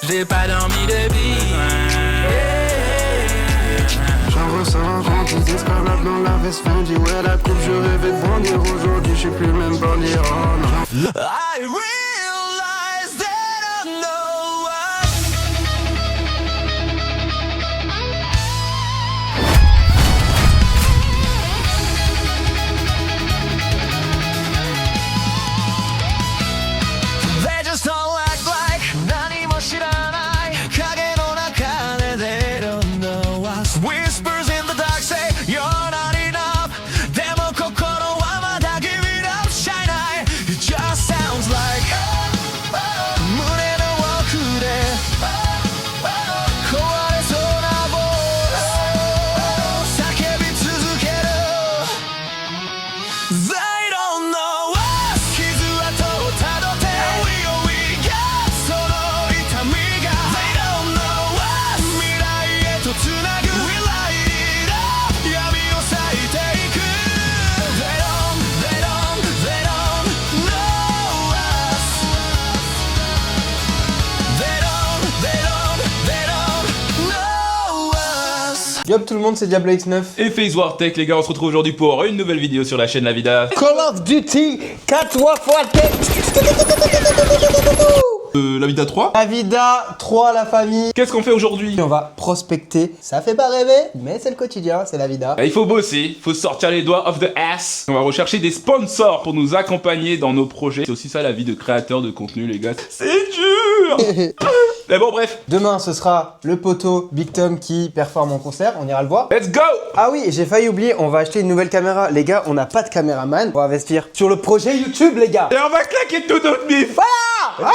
j'ai pas dormi depuis. J'en ressens quand ils escalade dans la veste Fendi. Ouais, la coupe, je rêvais de bondir. Aujourd'hui, je suis plus le même bandit. Oh non. I realize that I know They just don't act like 何も知らない影の中で They don't know us Whispers in the dark say You're not enough でも心はまだ Give it up, shine eye It just sounds like 胸の奥で壊れそうなボール叫び続ける They don't know us 傷跡をたどって We got その痛みが They don't know us 未来へとつなぐ We light it up 闇を裂いていく They don't know us They don't know us Yup tout le monde, c'est Diablo X9. Et Phase War Tech, les gars, on se retrouve aujourd'hui pour une nouvelle vidéo sur la chaîne La Vida. Call of Duty 4 fois La Vida 3. La Vida 3 la famille. Qu'est-ce qu'on fait aujourd'hui? On va prospecter. Ça fait pas rêver, mais c'est le quotidien, c'est la Vida. Il faut bosser, faut sortir les doigts off the ass. On va rechercher des sponsors pour nous accompagner dans nos projets. C'est aussi ça la vie de créateur de contenu, les gars. C'est dur. Mais bon, bref. Demain, ce sera le poteau Big Tom qui performe en concert. On ira le voir. Let's go. Ah oui, j'ai failli oublier, on va acheter une nouvelle caméra. Les gars, on n'a pas de caméraman. On va investir sur le projet YouTube, les gars. Et on va claquer tout notre bif. Voilà,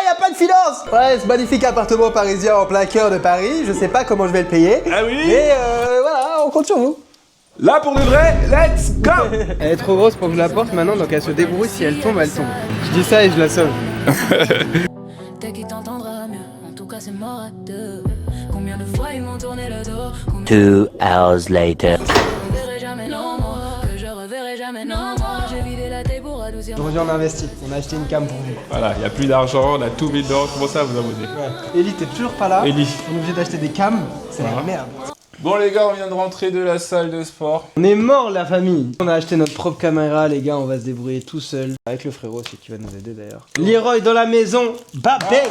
y a pas de finance. Ouais, ce magnifique appartement parisien en plein cœur de Paris. Je sais pas comment je vais le payer. Ah oui. Mais voilà, on compte sur vous. Là pour de vrai, let's go. Elle est trop grosse pour que je la porte maintenant, donc elle se débrouille. Si elle tombe, elle tombe. Je dis ça et je la sauve. Dès qu'il t'entendra mieux, en tout cas c'est mort à deux. Combien de fois ils m'ont tourné le dos? 2 hours later. Que je reverrai jamais non moi, que je reverrai jamais non moi. J'ai vidé la tête pour adoucir. Aujourd'hui, on a investi. On a acheté une cam pour vous. Voilà, y a plus d'argent, on a tout mis dedans. Comment ça vous abonner? Ouais. Ellie, t'es toujours pas là. Ellie. On est obligé d'acheter des cams. C'est la Voilà. merde. Bon les gars, on vient de rentrer de la salle de sport. On est mort la famille. On a acheté notre propre caméra, les gars, on va se débrouiller tout seul. Avec le frérot aussi qui va nous aider d'ailleurs. Leroy dans la maison, Babex.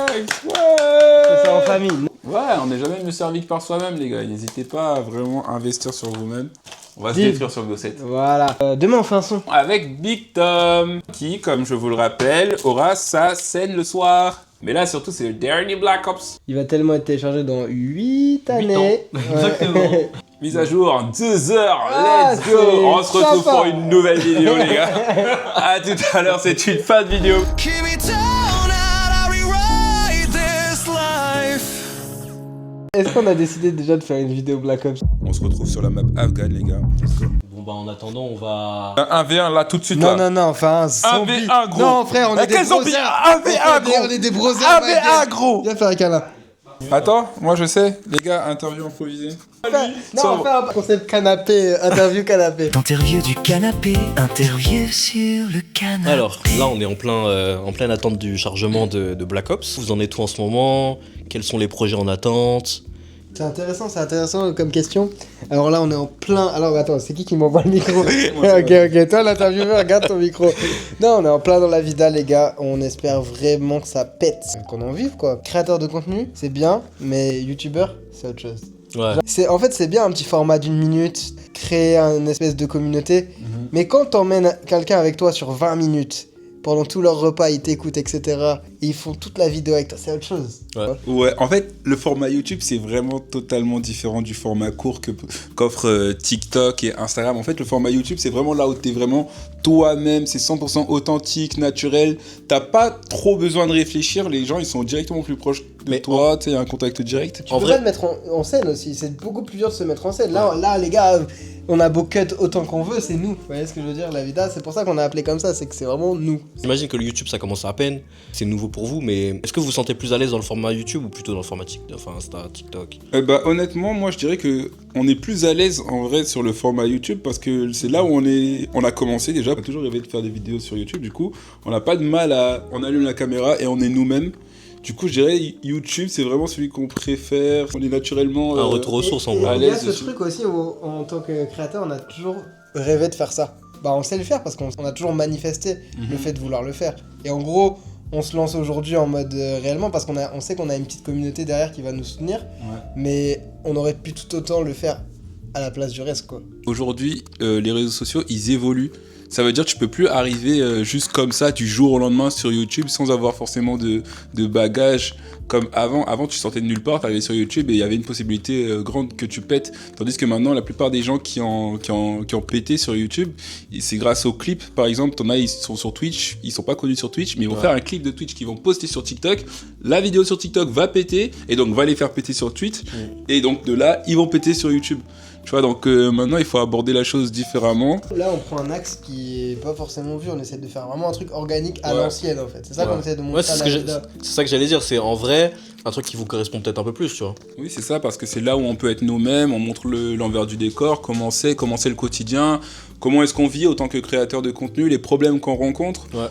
C'est ça en famille. Ouais, on n'est jamais mieux servi que par soi-même les gars. N'hésitez pas à vraiment investir sur vous-même. On va se Dis. détruire sur Gossette. Voilà. Demain on fait un son. Avec Big Tom, qui, comme je vous le rappelle, aura sa scène le soir. Mais là, surtout, c'est le dernier Black Ops. Il va tellement être téléchargé dans 8 années. Exactement. Mise à jour en 2 heures. Ah, Let's go. c'est On se retrouve sympa. pour une nouvelle vidéo, les gars. À tout à l'heure, c'est une fin de vidéo. Keep me down and I rewrite this life Est-ce qu'on a décidé déjà de faire une vidéo Black Ops? On se retrouve sur la map Afghan, les gars. Bon bah en attendant on va... Un 1v1 là, tout de suite. Non, là. non, non, enfin un zombie. 1v1 gros. Non frère, on est des Quel zombie? brosseurs. 1v1 gros. On est des brosseurs. 1v1 gros. Viens faire un câlin. Attends, moi je sais. Les gars, interview improvisée. Non, on fait un concept canapé, interview canapé. Interview du canapé, interview sur le canapé. Alors là on est en pleine attente du chargement de Black Ops. Vous en êtes où en ce moment? Quels sont les projets en attente? C'est intéressant comme question. Alors là, on est en plein. Alors attends, c'est qui m'envoie le micro? Ok, toi l'intervieweur, regarde ton micro. Non, on est en plein dans la vida, les gars. On espère vraiment que ça pète, qu'on en vive quoi. Créateur de contenu, c'est bien, mais youtubeur, c'est autre chose. Ouais. En fait, c'est bien un petit format d'1 minute, créer une espèce de communauté. Mais quand t'emmènes quelqu'un avec toi sur 20 minutes, pendant tout leur repas, ils t'écoutent, etc. Et ils font toute la vidéo avec toi, c'est autre chose. Ouais, en fait, le format YouTube, c'est vraiment totalement différent du format court qu'offre TikTok et Instagram. En fait, le format YouTube, c'est vraiment là où t'es vraiment toi-même, c'est 100% authentique, naturel. T'as pas trop besoin de réfléchir, les gens, ils sont directement plus proches de toi, tu sais, un contact direct. Tu peux pas te mettre en scène aussi, c'est beaucoup plus dur de se mettre en scène. Là, les gars, on a beau cut autant qu'on veut, c'est nous. Vous voyez ce que je veux dire, la vida, c'est pour ça qu'on a appelé comme ça, c'est que c'est vraiment nous. J'imagine que le YouTube ça commence à peine, c'est nouveau pour vous, mais est-ce que vous vous sentez plus à l'aise dans le format YouTube ou plutôt dans le format Insta, TikTok? Honnêtement, moi je dirais que on est plus à l'aise en vrai sur le format YouTube parce que c'est là où on a commencé déjà. On a toujours rêvé de faire des vidéos sur YouTube, du coup, on n'a pas de mal on allume la caméra et on est nous-mêmes. Du coup, je dirais YouTube, c'est vraiment celui qu'on préfère. On est naturellement Un retour aux sources, en Et vrai. à il y a l'aise ce dessus. truc aussi où, en tant que créateur, on a toujours rêvé de faire ça. Bah, on sait le faire parce qu'on a toujours manifesté le fait de vouloir le faire. Et en gros, on se lance aujourd'hui en mode réellement parce on sait qu'on a une petite communauté derrière qui va nous soutenir. Ouais. Mais on aurait pu tout autant le faire à la place du reste, quoi. Aujourd'hui, les réseaux sociaux, ils évoluent. Ça veut dire que tu peux plus arriver juste comme ça du jour au lendemain sur YouTube sans avoir forcément de bagages comme avant. Avant, tu sortais de nulle part, tu arrivais sur YouTube et il y avait une possibilité grande que tu pètes. Tandis que maintenant, la plupart des gens qui ont pété sur YouTube, c'est grâce aux clips. Par exemple, t'en as, ils sont sur Twitch, ils sont pas connus sur Twitch, mais ils vont faire un clip de Twitch qu'ils vont poster sur TikTok. La vidéo sur TikTok va péter et donc va les faire péter sur Twitch. Et donc de là, ils vont péter sur YouTube. Tu vois, donc maintenant, il faut aborder la chose différemment. Là, on prend un axe qui est pas forcément vu. On essaie de faire vraiment un truc organique à Ouais. l'ancienne, en fait. C'est ça Ouais. qu'on essaie de Ouais, montrer c'est à ce la que j'ai- vida. c'est ça que j'allais dire. C'est en vrai un truc qui vous correspond peut-être un peu plus, tu vois. Oui, c'est ça, parce que c'est là où on peut être nous-mêmes, on montre l'envers du décor, comment c'est le quotidien, comment est-ce qu'on vit autant que créateur de contenu, les problèmes qu'on rencontre, Ouais.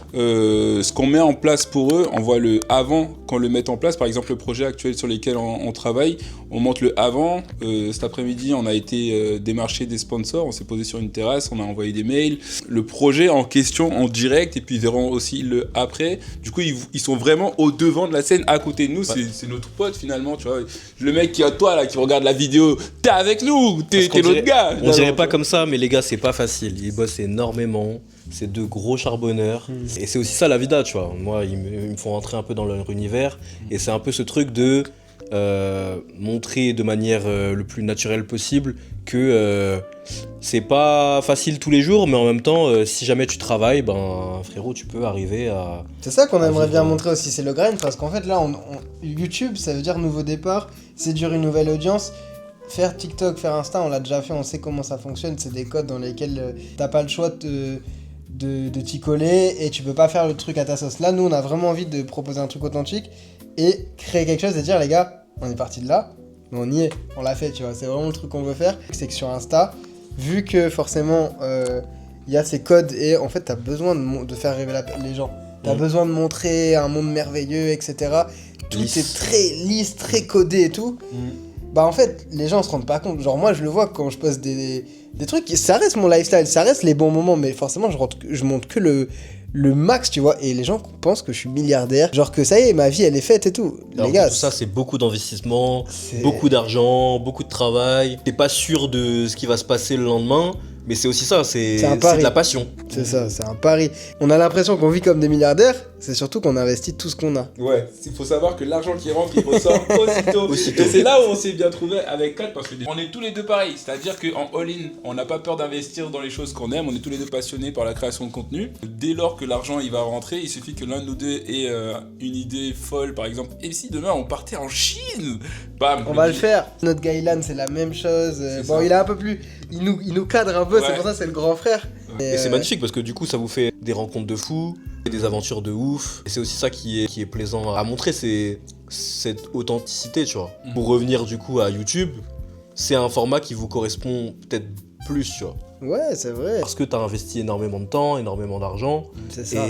ce qu'on met en place pour eux, on voit le avant qu'on le mette en place. Par exemple, le projet actuel sur lequel on travaille, on montre le avant. Cet après-midi, on a été démarcher des sponsors, on s'est posé sur une terrasse, on a envoyé des mails. Le projet en question en direct, et puis ils verront aussi le après. Du coup, ils sont vraiment au devant de la scène, à côté de nous. Ouais. C'est notre pote finalement, tu vois. Le mec qui est à toi là, qui regarde la vidéo, t'es avec nous, t'es Parce qu'on notre dirait- gars. On dirait pas comme ça, mais les gars, c'est pas facile. Ils bossent énormément. C'est deux gros charbonneurs. Et c'est aussi ça la vida, tu vois. Moi, ils me font rentrer un peu dans leur univers. Et c'est un peu ce truc de montrer de manière le plus naturelle possible que c'est pas facile tous les jours, mais en même temps, si jamais tu travailles, ben frérot, tu peux arriver à. C'est ça qu'on aimerait vivre. bien montrer aussi, c'est le grind, parce qu'en fait là, YouTube, ça veut dire nouveau départ, séduire une nouvelle audience. Faire TikTok, faire Insta, on l'a déjà fait, on sait comment ça fonctionne, c'est des codes dans lesquels t'as pas le choix de t'y coller et tu peux pas faire le truc à ta sauce. Là, nous, on a vraiment envie de proposer un truc authentique et créer quelque chose et dire, les gars, on est parti de là, mais on y est, on l'a fait, tu vois, c'est vraiment le truc qu'on veut faire. C'est que sur Insta, vu que forcément, il y a ces codes et en fait, t'as besoin de faire rêver les gens. T'as besoin de montrer un monde merveilleux, etc. Tout Lisse. est très lisse, très codé et tout. Bah en fait, les gens se rendent pas compte. Genre moi, je le vois quand je poste des trucs. Ça reste mon lifestyle, ça reste les bons moments, mais forcément, je montre que le max, tu vois. Et les gens pensent que je suis milliardaire. Genre que ça y est, ma vie, elle est faite et tout. Alors les que gars, tout ça, c'est beaucoup d'investissement, c'est- beaucoup d'argent, beaucoup de travail. T'es pas sûr de ce qui va se passer le lendemain, mais c'est aussi ça, c'est un pari. de la passion. c'est ça, c'est un pari. On a l'impression qu'on vit comme des milliardaires. C'est surtout qu'on investit tout ce qu'on a. Ouais, il faut savoir que l'argent qui rentre, il ressort aussitôt. Et c'est là où on s'est bien trouvé avec Kat, parce que on est tous les deux pareils. C'est-à-dire qu'en all-in, on n'a pas peur d'investir dans les choses qu'on aime. On est tous les deux passionnés par la création de contenu. Dès lors que l'argent il va rentrer, il suffit que l'un de nous deux ait une idée folle, par exemple. Et si demain on partait en Chine, bam. On va le faire. Notre Gailan, c'est la même chose. C'est Bon, ça. il est un peu plus. Il nous cadre un peu, Ouais. c'est pour ça que c'est le grand frère. Et c'est magnifique parce que du coup, ça vous fait des rencontres de fous, des aventures de ouf. Et c'est aussi ça qui est plaisant à montrer, c'est cette authenticité, tu vois. Pour revenir du coup à YouTube, c'est un format qui vous correspond peut-être plus, tu vois. Ouais, c'est vrai. Parce que t'as investi énormément de temps, énormément d'argent. C'est ça.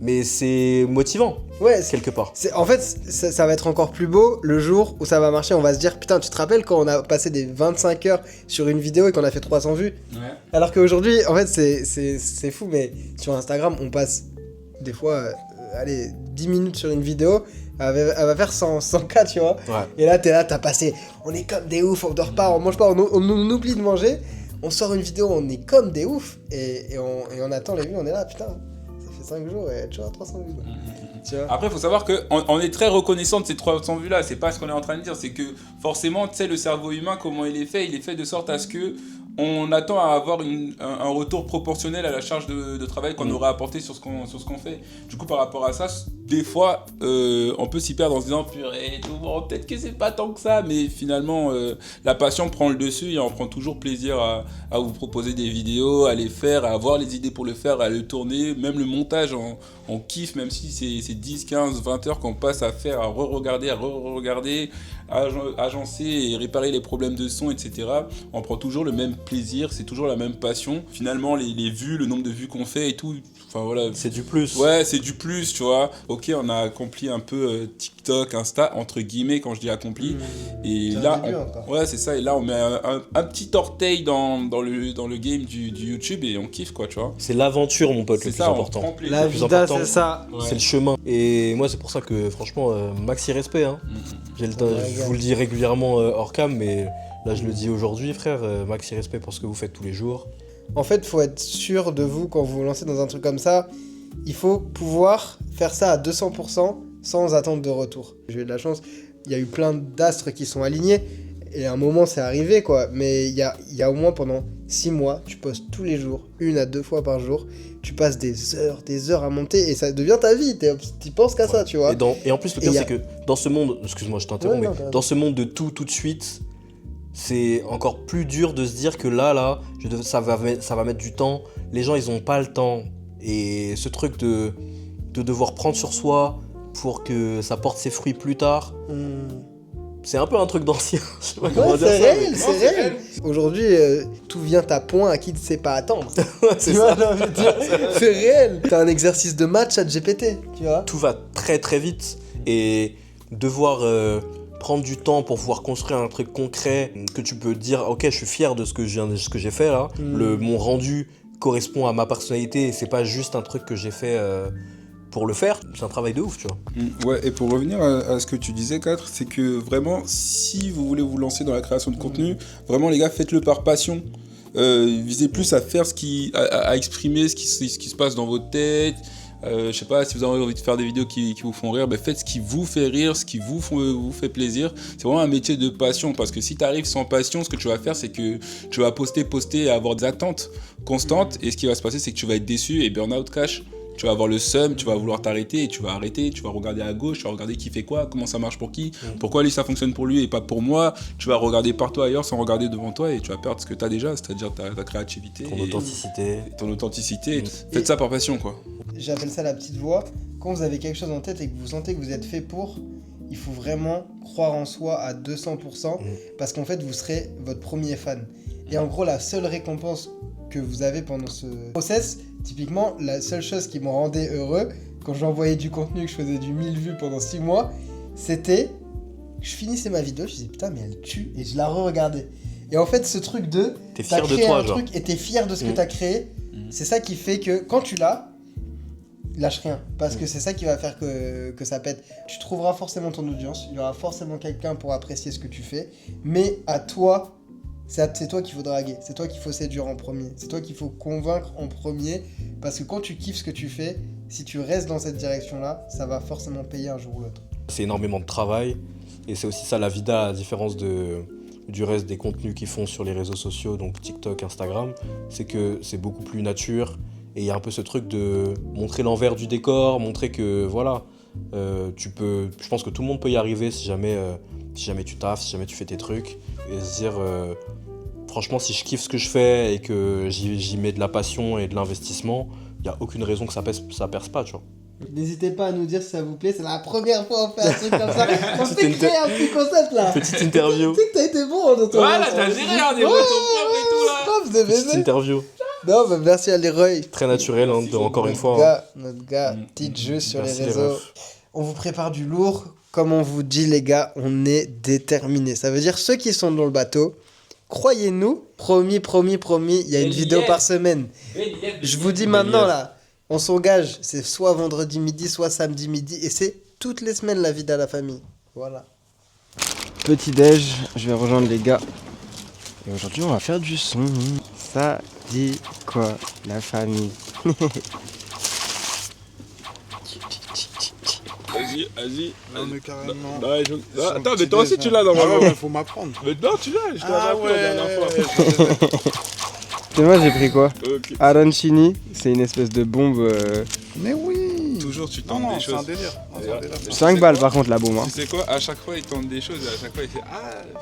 Mais c'est motivant, Ouais, quelque part. En fait, ça va être encore plus beau le jour où ça va marcher. On va se dire, putain, tu te rappelles quand on a passé des 25 heures sur une vidéo et qu'on a fait 300 vues? Ouais. Alors qu'aujourd'hui, en fait, c'est fou, mais sur Instagram, on passe des fois, allez, 10 minutes sur une vidéo, elle va faire 100K, tu vois. Ouais. Et là, t'es là, t'as passé, on est comme des oufs, on dort pas, on mange pas, on oublie de manger. On sort une vidéo, on est comme des oufs, et on attend les vues, on est là, putain, ça fait 5 jours et tu vois, 300 vues. Quoi. Tu vois. Après, il faut savoir qu'on est très reconnaissant de ces 300 vues-là. C'est pas ce qu'on est en train de dire. C'est que forcément, tu sais, le cerveau humain, comment il est fait de sorte à ce que on attend à avoir un retour proportionnel à la charge de travail qu'on aurait apporté sur ce qu'on fait. Du coup, par rapport à ça, des fois, on peut s'y perdre en se disant purée, tout bon, peut-être que c'est pas tant que ça, mais finalement, la passion prend le dessus et on prend toujours plaisir à vous proposer des vidéos, à les faire, à avoir les idées pour le faire, à le tourner, même le montage, on kiffe, même si c'est 10, 15, 20 heures qu'on passe à faire, à re-regarder, agencer et réparer les problèmes de son, etc. On prend toujours le même plaisir, c'est toujours la même passion. Finalement, les vues, le nombre de vues qu'on fait et tout, enfin voilà. C'est du plus. Ouais, c'est du plus, tu vois. Ok, on a accompli un peu TikTok, Insta, entre guillemets, quand je dis accompli. Et C'est là, un début encore. ouais, c'est ça. Et là, on met un petit orteil dans le game du YouTube et on kiffe, quoi, tu vois. C'est l'aventure, mon pote, le C'est plus ça, on important. prend plaisir. La plus vida, important, c'est ça. Ouais. C'est le chemin. Et moi, c'est pour ça que, franchement, maxi respect. Hein. Je vous le dis régulièrement hors cam, mais là, je le dis aujourd'hui, frère. Maxi respect pour ce que vous faites tous les jours. En fait, faut être sûr de vous quand vous vous lancez dans un truc comme ça. Il faut pouvoir faire ça à 200% sans attendre de retour. J'ai eu de la chance, il y a eu plein d'astres qui sont alignés et à un moment c'est arrivé quoi. Mais il y a au moins pendant 6 mois, tu postes tous les jours, 1 à 2 fois par jour. Tu passes des heures à monter et ça devient ta vie. Tu penses qu'à ça, tu vois. Et en plus, le Et pire, y a- c'est que dans ce monde, excuse-moi, je t'interromps, Ouais, non, mais t'as dans ce monde de tout de suite, c'est encore plus dur de se dire que là, ça va mettre du temps. Les gens, ils ont pas le temps. Et ce truc de devoir prendre sur soi pour que ça porte ses fruits plus tard, c'est un peu un truc d'ancien. Je sais pas comment Ouais, dire c'est ça, réel, mais- c'est réel. Aujourd'hui, tout vient à point à qui ne sait pas attendre. c'est Tu vois, ça. non, je veux dire, c'est réel. T'as un exercice de match à GPT, tu vois. Tout va très très vite et devoir prendre du temps pour pouvoir construire un truc concret que tu peux dire ok, je suis fier de ce que j'ai fait là. Mon rendu correspond à ma personnalité et c'est pas juste un truc que j'ai fait pour le faire. C'est un travail de ouf, tu vois. Ouais, et pour revenir à ce que tu disais, 4, c'est que vraiment, si vous voulez vous lancer dans la création de contenu, vraiment les gars, faites-le par passion. Visez plus à faire à exprimer ce qui se passe dans votre tête. Je sais pas, si vous avez envie de faire des vidéos qui vous font rire, faites ce qui vous fait rire, ce qui vous fait plaisir. C'est vraiment un métier de passion, parce que si tu arrives sans passion, ce que tu vas faire, c'est que tu vas poster et avoir des attentes constantes, et ce qui va se passer, c'est que tu vas être déçu et burn-out cash. Tu vas avoir le seum, tu vas vouloir t'arrêter et tu vas arrêter, tu vas regarder à gauche, tu vas regarder qui fait quoi, comment ça marche pour qui, pourquoi lui ça fonctionne pour lui et pas pour moi. Tu vas regarder partout ailleurs sans regarder devant toi et tu vas perdre ce que tu as déjà, c'est-à-dire ta créativité. Ton et authenticité. ton authenticité. Faites ça par passion, quoi. J'appelle ça la petite voix. Quand vous avez quelque chose en tête et que vous sentez que vous êtes fait pour, il faut vraiment croire en soi à 200% parce qu'en fait, vous serez votre premier fan. Et en gros, la seule récompense que vous avez pendant ce process, typiquement, la seule chose qui me rendait heureux, quand j'envoyais du contenu, que je faisais du 1000 vues pendant 6 mois, c'était que je finissais ma vidéo, je disais putain, mais elle tue, et je la re-regardais. Et en fait, ce truc de T'es t'as fier de créé toi, un genre. truc et t'es fier de ce que t'as créé, c'est ça qui fait que quand tu l'as, lâche rien, parce que c'est ça qui va faire que ça pète. Tu trouveras forcément ton audience, il y aura forcément quelqu'un pour apprécier ce que tu fais, mais à toi, c'est toi qu'il faut draguer, c'est toi qu'il faut séduire en premier, c'est toi qu'il faut convaincre en premier, parce que quand tu kiffes ce que tu fais, si tu restes dans cette direction-là, ça va forcément payer un jour ou l'autre. C'est énormément de travail et c'est aussi ça la vida, à la différence du reste des contenus qu'ils font sur les réseaux sociaux, donc TikTok, Instagram, c'est que c'est beaucoup plus nature et il y a un peu ce truc de montrer l'envers du décor, montrer que voilà, je pense que tout le monde peut y arriver si jamais tu taffes, si jamais tu fais tes trucs et se dire franchement si je kiffe ce que je fais et que j'y mets de la passion et de l'investissement, il n'y a aucune raison que ça perce pas, tu vois. N'hésitez pas à nous dire si ça vous plaît, c'est la première fois qu'on fait un truc comme ça. On s'est C'était créé un petit concept là. Petite interview. Tu sais que t'as été bon dans ton... Voilà, t'as géré, hein, des motos propres et tout, là. Grave, de Petite bébé. interview. Non, bah merci à Leroy. Très naturel, hein, encore une fois. Hein. Notre gars, petit jeu sur Merci, les les réseaux. refs. On vous prépare du lourd. Comme on vous dit, les gars, on est déterminés. Ça veut dire ceux qui sont dans le bateau, croyez-nous, promis, il y a une vidéo par semaine. Je vous dis maintenant là, on s'engage, c'est soit vendredi midi, soit samedi midi, et c'est toutes les semaines la vie de la famille. Voilà. Petit déj, je vais rejoindre les gars. Et aujourd'hui, on va faire du son. Ça dit quoi, la famille? Vas-y. Non mais carrément. Attends, mais toi aussi tu l'as normalement. Ah ouais, faut m'apprendre. Mais non, tu l'as, je t'ai rappelé la dernière fois. Et moi, j'ai pris quoi? Ok. Arancini, c'est une espèce de bombe. Mais oui. Toujours tu Non, tentes non, des c'est un choses. délire. Non, c'est un délire. 5 balles par contre, la bombe. Hein. Tu sais quoi, à chaque fois il tente des choses et à chaque fois il fait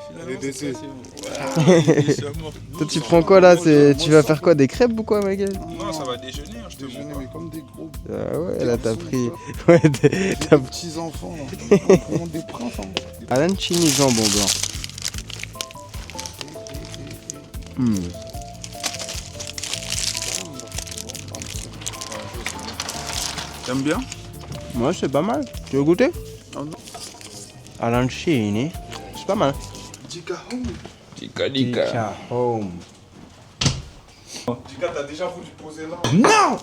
finalement Les c'est décès. facile. Ouais, il est déjà mort. Toi, tu prends quoi là? Tu vas faire quoi? Des crêpes ou quoi, ma gueule? Non, ça va déjeuner, hein, je te Déjeuner, montre. mais comme des gros Ah ouais, là t'as pris. garçons, Ouais, t'as des petits enfants là. Vraiment des princes. Hein. Arancini jambon blanc. T'aimes bien? Moi, c'est pas mal. Tu veux goûter? Oh non. Arancini. C'est pas mal. Dika home. Home. Dika, t'as déjà voulu poser là? Non!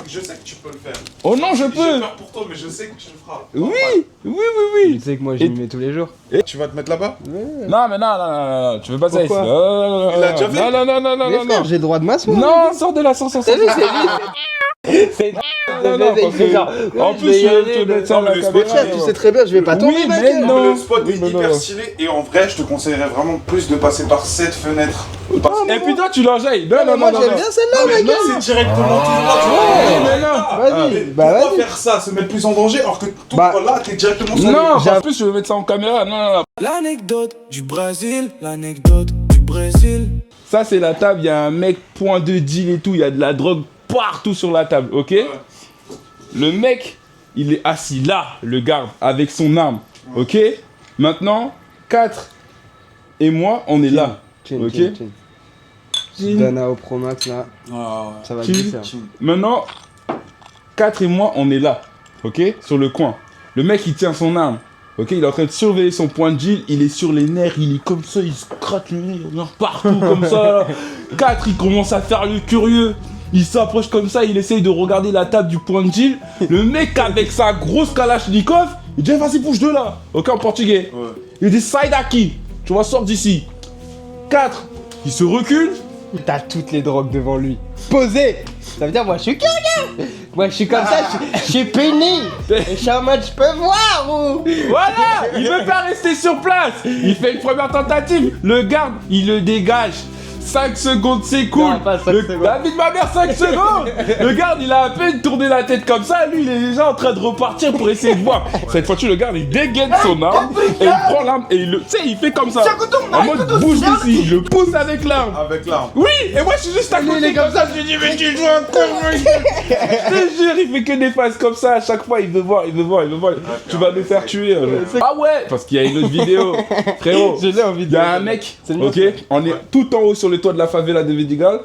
Je sais que tu peux le faire. Oh non, je J'ai peux! peur pour toi, mais je sais que tu le feras. Oui! Tu sais que moi, je m'y mets tous les jours. Tu vas te mettre là-bas? Non, mais non, tu veux pas ça ici. Pourquoi? Il a déjà fait? Non, Mais frère, j'ai le droit de m'asseoir. Non, sors de là, sors. T'as vu, c'est vite. C'est Non, parce que- en plus, tu veux mettre ça non, à mais la le spot, caméra. Tu sais très bien, je vais pas tomber, Oui, ma mais gueule. non. Le spot est non, hyper non. stylé et en vrai, je te conseillerais vraiment plus de passer par cette fenêtre. Parce que Et puis toi, tu l'enjailles. Non, Moi, j'aime bien celle-là, ma gueule. c'est directement tout droit. Ouais, mais non. Vas-y, bah Pourquoi vas-y. faire ça, se mettre plus en danger alors que tout Bah, là, t'es directement sur Non, le... en plus, je veux mettre ça en caméra. Non. L'anecdote du Brésil, l'anecdote du Brésil. Ça, c'est la table. Il y a un mec, point de deal et tout. Il y a de la drogue partout sur la table, ok? Le mec, il est assis là, le garde, avec son arme, ok? Maintenant, 4 et moi, on est là, ok? Dana au Pro Max là, Ah, ça va Chill. glisser. Maintenant, 4 et moi, on est là, ok? Sur le coin. Le mec, il tient son arme, ok? Il est en train de surveiller son point de deal, il est sur les nerfs, il est comme ça, il se gratte le nez, il regarde partout comme ça. 4, il commence à faire le curieux. Il s'approche comme ça, il essaye de regarder la table du point de deal. Le mec avec sa grosse kalachnikov, il dit vas-y bouge de là, ok, en portugais. Ouais. Il dit side aquí, tu vas sortir d'ici. 4, il se recule. T'as toutes les drogues devant lui. Posé. Ça veut dire moi je suis curieux. Moi je suis comme ça, je suis puni. Et je suis en mode je peux voir ou. Voilà, il veut pas rester sur place. Il fait une première tentative, le garde, il le dégage. 5 secondes, c'est cool. Non, pas 5 secondes. David, ma mère, 5 secondes. Le garde, il a à peine tourné la tête comme ça. Lui, il est déjà en train de repartir pour essayer de voir. Cette fois-ci, le garde, il dégaine son arme et il prend l'arme et il le. Tu sais, il fait comme ça. En mode bouge d'ici. Il le pousse avec l'arme. avec l'arme. Oui, et moi, je suis juste à côté comme ça. Je lui dis, mais tu joues un con, mec. Je te jure, il fait que des phases comme ça. À chaque fois, il veut voir. Tu vas me faire tuer. Ah ouais, parce qu'il y a une autre vidéo. Frérot, Je l'ai envie de. il y a un mec, C'est le ok, on est tout en haut sur le toit de la favela de Vidigal,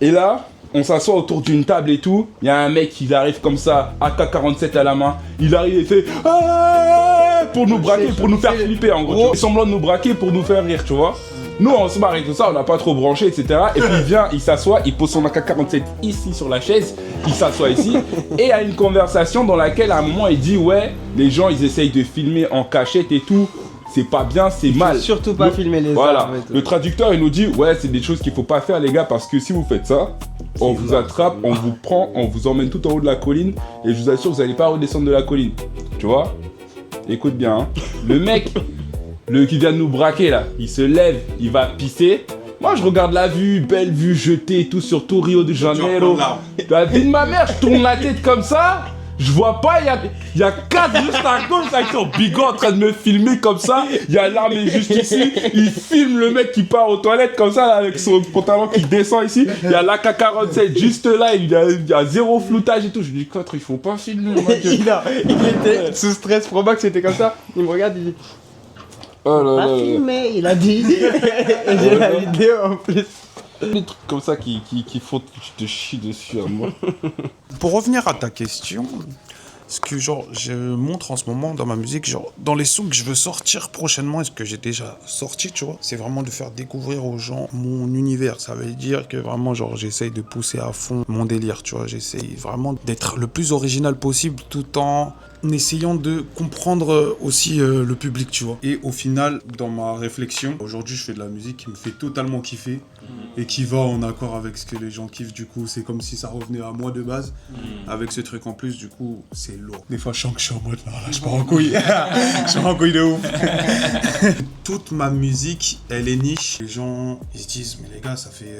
et là, on s'assoit autour d'une table et tout, il y a un mec, il arrive comme ça, AK-47 à la main, il arrive et fait ah pour nous braquer, pour nous faire flipper en gros, il fait semblant de nous braquer pour nous faire rire, tu vois. Nous, on se marre et tout ça, on n'a pas trop branché, etc. Et puis il vient, il s'assoit, il pose son AK-47 ici sur la chaise, il s'assoit ici, et il y a une conversation dans laquelle à un moment il dit ouais, les gens ils essayent de filmer en cachette et tout. C'est pas bien, c'est mal. Surtout pas filmer les Voilà, armes et tout. le traducteur il nous dit ouais c'est des choses qu'il faut pas faire les gars parce que si vous faites ça, on vous attrape, on vous prend, on vous emmène tout en haut de la colline et je vous assure vous allez pas redescendre de la colline. Tu vois? Écoute bien, hein. Le mec, qui vient de nous braquer là, il se lève, il va pisser. Moi je regarde la vue, belle vue jetée et tout sur tout Rio de Janeiro. La vie de ma mère, je tourne la tête comme ça. Je vois pas, il y a 4 juste à gauche avec son bigot en train de me filmer comme ça. Il y a l'armée juste ici. Il filme le mec qui part aux toilettes comme ça là, avec son pantalon qui descend ici. Il y a l'AK-47 juste là. Il y a zéro floutage et tout. Je lui dis, 4, il faut pas filmer. Moi, il était sous stress. Pro Max c'était comme ça. Il me regarde, il dit oh là pas là là. filmé, il a dit. Et j'ai la vidéo en plus. Des trucs comme ça qui font que tu te chies dessus à moi. Pour revenir à ta question, ce que genre je montre en ce moment dans ma musique, genre dans les sons que je veux sortir prochainement et ce que j'ai déjà sorti, tu vois, c'est vraiment de faire découvrir aux gens mon univers. Ça veut dire que vraiment genre j'essaye de pousser à fond mon délire, tu vois, j'essaye vraiment d'être le plus original possible tout en essayant de comprendre aussi le public, tu vois. Et au final, dans ma réflexion, aujourd'hui je fais de la musique qui me fait totalement kiffer et qui va en accord avec ce que les gens kiffent. Du coup, c'est comme si ça revenait à moi de base. Avec ce truc en plus, du coup, c'est lourd. Des fois, je sens que je suis en mode, là, je pars en couille. Je pars en couille de ouf. Toute ma musique, elle est niche. Les gens, ils se disent, mais les gars, ça fait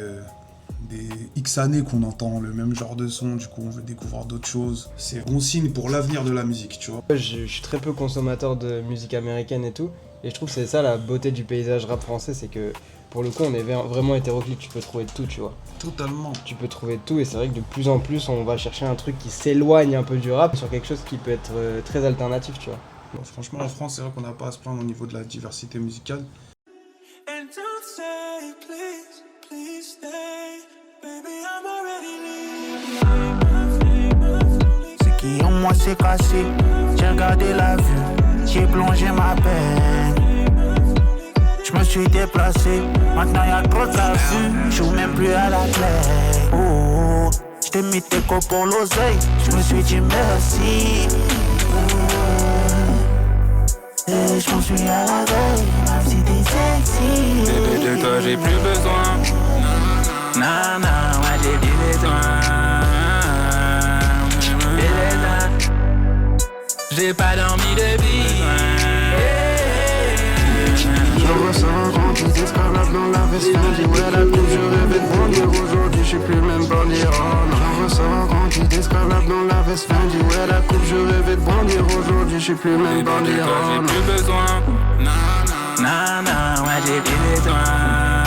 des X années qu'on entend le même genre de son. Du coup, on veut découvrir d'autres choses. C'est bon signe pour l'avenir de la musique, tu vois. Je suis très peu consommateur de musique américaine et tout. Et je trouve que c'est ça la beauté du paysage rap français, c'est que pour le coup on est vraiment hétéroclite, tu peux trouver de tout, tu vois. Totalement. Tu peux trouver de tout et c'est vrai que de plus en plus on va chercher un truc qui s'éloigne un peu du rap sur quelque chose qui peut être très alternatif, tu vois. Bon, franchement, en France, c'est vrai qu'on n'a pas à se plaindre au niveau de la diversité musicale. C'est qui s'est cassé. J'ai regardé la vue, j'ai plongé ma peine. Je me suis déplacé, maintenant y'a trop de la vue. Je joue même plus à la clé. Oh, je t'ai mis tes cops pour l'oseille. Je me suis dit merci. Et je m'en suis à la veille, même si t'es sexy. Bébé, de toi j'ai plus besoin. Non, non, moi j'ai plus besoin. J'ai pas dormi depuis. Je ressens quand tu t'escalades dans la veste Fendi. Ouais, la coupe, je rêvais de bondir. Aujourd'hui, je suis plus le même bandit. Oh non. Je ressens quand tu t'escalades dans la veste Fendi. Ouais, la coupe, je rêvais de bondir. Aujourd'hui, je suis plus le même bandit. Bébé, de toi Oh j'ai non. plus besoin. Non, non, moi j'ai plus besoin.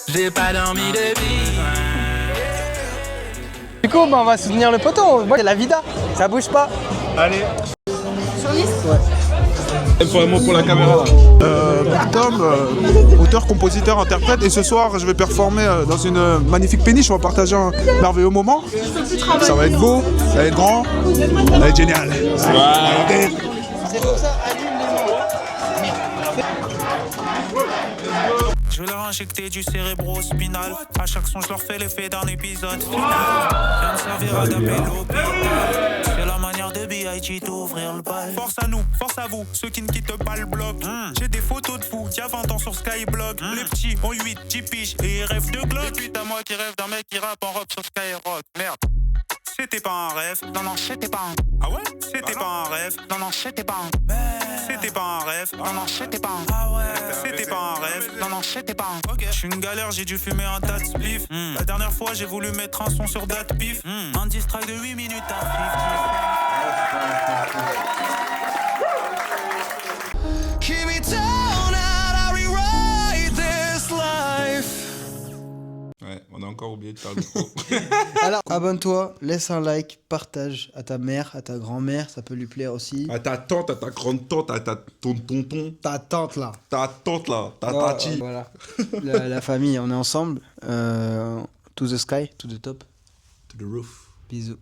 J'ai pas dormi depuis. Du coup, bah, on va soutenir le poteau. Moi, c'est la vida. Ça bouge pas. Allez. Vraiment pour la caméra là. Tom, auteur, compositeur, interprète. Et ce soir, je vais performer dans une magnifique péniche. On va partager un merveilleux moment. Ça va être beau, ça va être grand, ça va être génial. Allez. Je vais leur injecter du cérébro-spinal. À chaque son, je leur fais l'effet d'un épisode final. Rien ne servira d'appeler l'hôpital. C'est la manière de B.I.G. d'ouvrir le bal. Force à nous, force à vous, ceux qui ne quittent pas le bloc. J'ai des photos de vous, d'il y a 20 ans sur Skyblog. Les petits ont 8, 10 piges et ils rêvent de Glock. Puis à moi qui rêve d'un mec qui rappe en robe sur Skyrock. Merde. C'était pas un rêve, non non c'était pas un. Ah ouais? C'était pas un rêve, non non c'était pas un. C'était pas un rêve, non non c'était pas un. Ah ouais? C'était pas un rêve, non non c'était pas un. Ok. J'suis une galère, j'ai dû fumer un tas de spliff. La dernière fois j'ai voulu mettre un son sur date pif. Un distract de 8 minutes à Keep me down and I rewrite this life. Ouais, on a encore oublié de faire le micro. Alors, abonne-toi, laisse un like, partage à ta mère, à ta grand-mère, ça peut lui plaire aussi. À ta tante, à ta grande tante, à ton tonton, Ta tante là. ta tante là, ta Oh, tati. voilà. La famille, on est ensemble. To the sky, to the top. To the roof. Bisous.